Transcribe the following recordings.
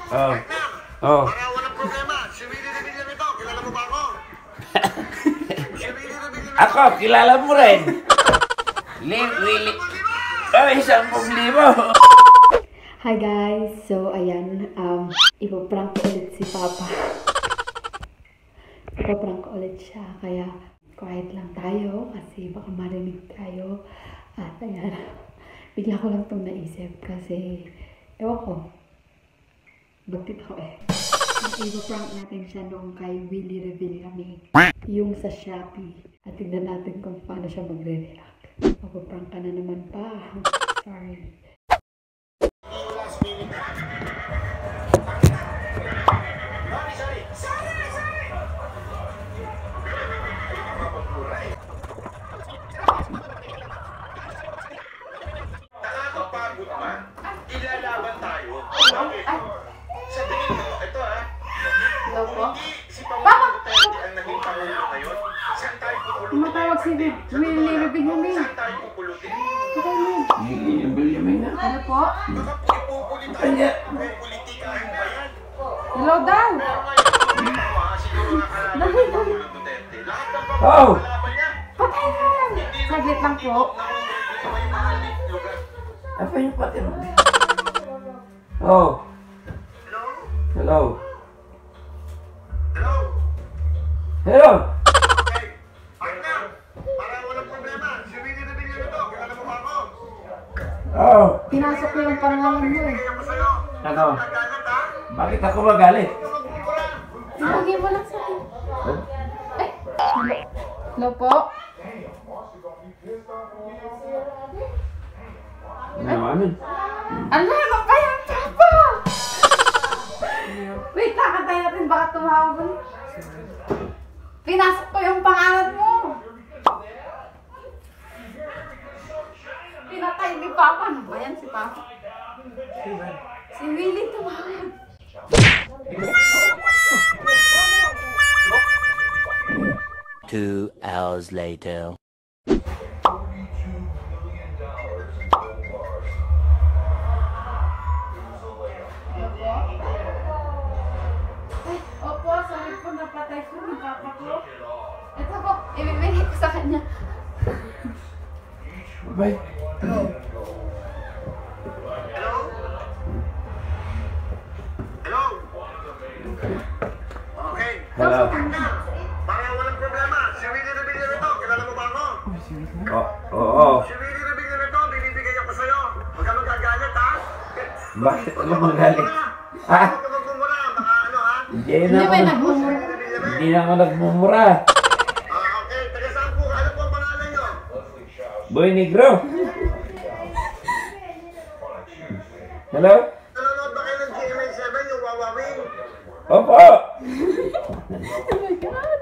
Oh. Oh. Para walang problema. Si Willie Revilla nito. Kilala mo ba ako? Si Willie Revilla nito. Ako, kilala mo rin. Willie. Oh, 10,000. Hi guys! So, ayan, ipaprank ulit si Papa. Ipaprank ulit siya, kaya quiet lang tayo kasi baka marinig tayo. At ayan, bigla ko lang itong naisip kasi, ewan ko, bagtit ako eh. Ipaprank natin siya noong kay Willie Revilla kami, yung sa Shopee. At tignan natin kung paano siya magre-react. Mapaprank ka na naman pa. Sorry. Nakakapagod man, ilalaban tayo. Sa tingin mo, ito Hello po? hindi si Pangulong Duterte ang naging Pangulo ngayon. Saan tayo pupulutin? Tumatawag si Willie Revilla. Saan tayo pupulutin? Ano po? Baka ipupulit tayo ng politikahin pa yan. Hello daw! Pero ngayon, siguro nakalaban ng Pangulong Duterte. Lahat ng Oh! pangalaban niya. Patay na yan! Saglit lang po. May mga lugar. Apa yung pati mo? Oh. Hello? Hello. Hello? Hello. Hey, partner! Para walang problema. Si Willie Revilla nito. Kilala mo ba ako? Oh. Pinasok ko yung pangalan mo eh. Bigyan ko sa'yo. Ano? Nagalit ha? Bakit ako magalit? Huwag kang magmumura. Lagi mo lang sa akin. Ay! Hello po? Naman. Ano naman pa yan, Papa? Wait, nakatay natin baka tumawag mo. Pinasok ko yung pangalan mo. Pinatay ni Papa. Ano ba yan si Papa? Si Willie tumawag. Two hours later. Ay, opo, sorry po, napatay ko ni Papa ko. Ito po, ibibigay ko sa kanya. Bye. Hello? Hello? Okay. Hello. Partner, para walang problema. Si Willie Revilla nito. Kilala mo ba ako? Oo. Si Willie Revilla nito. Binibigay ako sa'yo. Huwag ka magagalit ha? Bakit ako magalit? Ha? Huwag ka magmumura. Baka ano ha? Hindi na Hindi ako. ba nagmumura? Hindi na ako nagmumura. Okay. Taga saan po? Ano po ang pangalan nyo? Boy Negro. Hello? Nanonood ba kayo ng GMA7 yung Wawawin? Opo.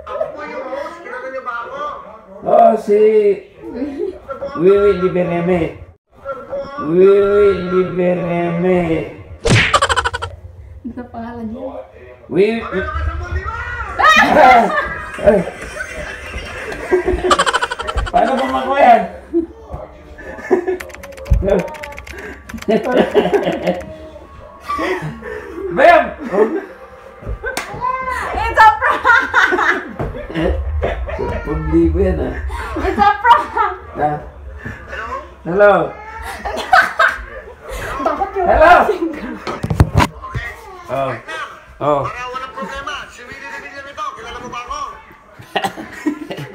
Ako po yung host. Kilala niyo ba ako? Oh, si Ano po ang Willie Libereme. ano po? Willie Libereme. Ano sa pangalan niya? Willie... Ano ka sa mundi ba? Ay. Paano ba makuha yan? Bam! Oh. It's a prank! 10,000 yan ah. It's a prank! Ah. Hello? Dapat yung Hello? Okay. Oh. Partner, Oh. para walang problema. Si Willie Revilla nito. Kilala mo ba ako?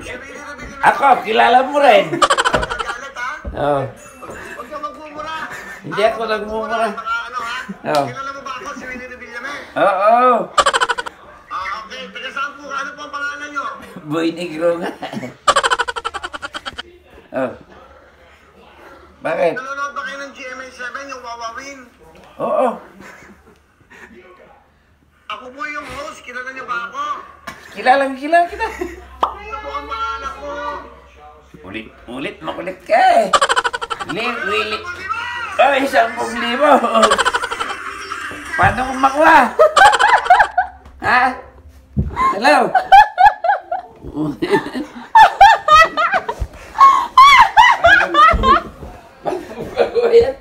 Si Willie Revilla nito. Ako, kilala mo rin. Nagalit ha? Oh. Huwag kang magmumura. Hindi ako nagmumura. Baka ano ha? Oh. Kilala mo ba ako si Willie Revilla na? Oo. Okay. Taga saan po? Ano po ang pangalan nyo? Boy Negro nga. Oh. Bakit? Nanonood ba kayo ng GMA7 yung Wawawin? Oo. Ako po yung host. Kilala niyo ba ako? Kilala kita. Ano po ang pangalan ko? Ulit, makulit ka eh. Willie. Oh, 10,000. Paano kung makuha? Ha? Hello? Paano kung makuha yan?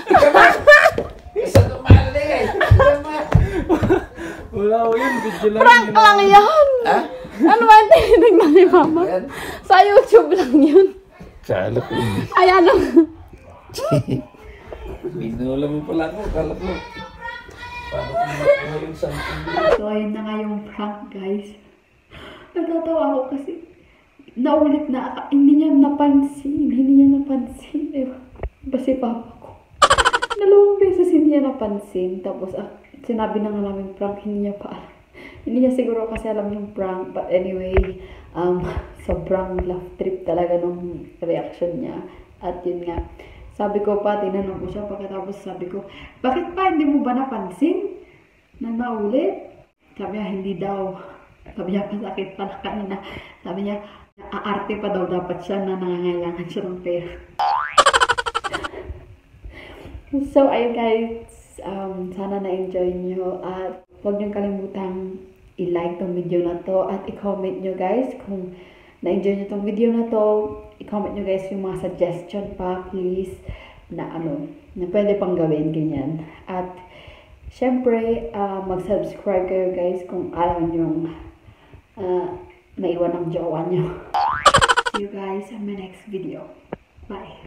Ikaw ba? Isa tumalig eh. Ikaw ba? Wala ko yun, video lang Prank yun. lang yan! Ha? Ano ba yung tinitig lang ni Mama? Yan. Sa YouTube lang yun. Kala ko yun. Ayan lang. Binula mo pala ako, kala ko. Paano kung makuha yung something? So, ayun na nga yung prank, guys. Natatawa ako kasi naulit na, hindi niya napansin. Ba si Papa ko? Dalawang beses hindi niya napansin. Tapos, sinabi na nga namin prank, hindi niya pa alam. Hindi niya siguro kasi alam yung prank. But anyway, sobrang laugh trip talaga nung reaction niya. At yun nga, sabi ko pa, tinanong ko siya pagkatapos sabi ko, bakit pa hindi mo ba napansin na naulit? Sabi niya, hindi daw. Sabi niya, pasakit pala kanina. Sabi niya, aarte pa daw dapat siya na nangangailangan siya ng pera. So, ayun guys, sana na-enjoy nyo at huwag nyo kalimutang i-like tong video na to at i-comment nyo guys kung na-enjoy nyo tong video na to. I-comment nyo guys yung mga suggestion pa, please, na na pwede pang gawin, ganyan. At, syempre, mag-subscribe kayo guys kung ayaw nyo naiwan ang jowa nyo. See you guys in my next video. Bye!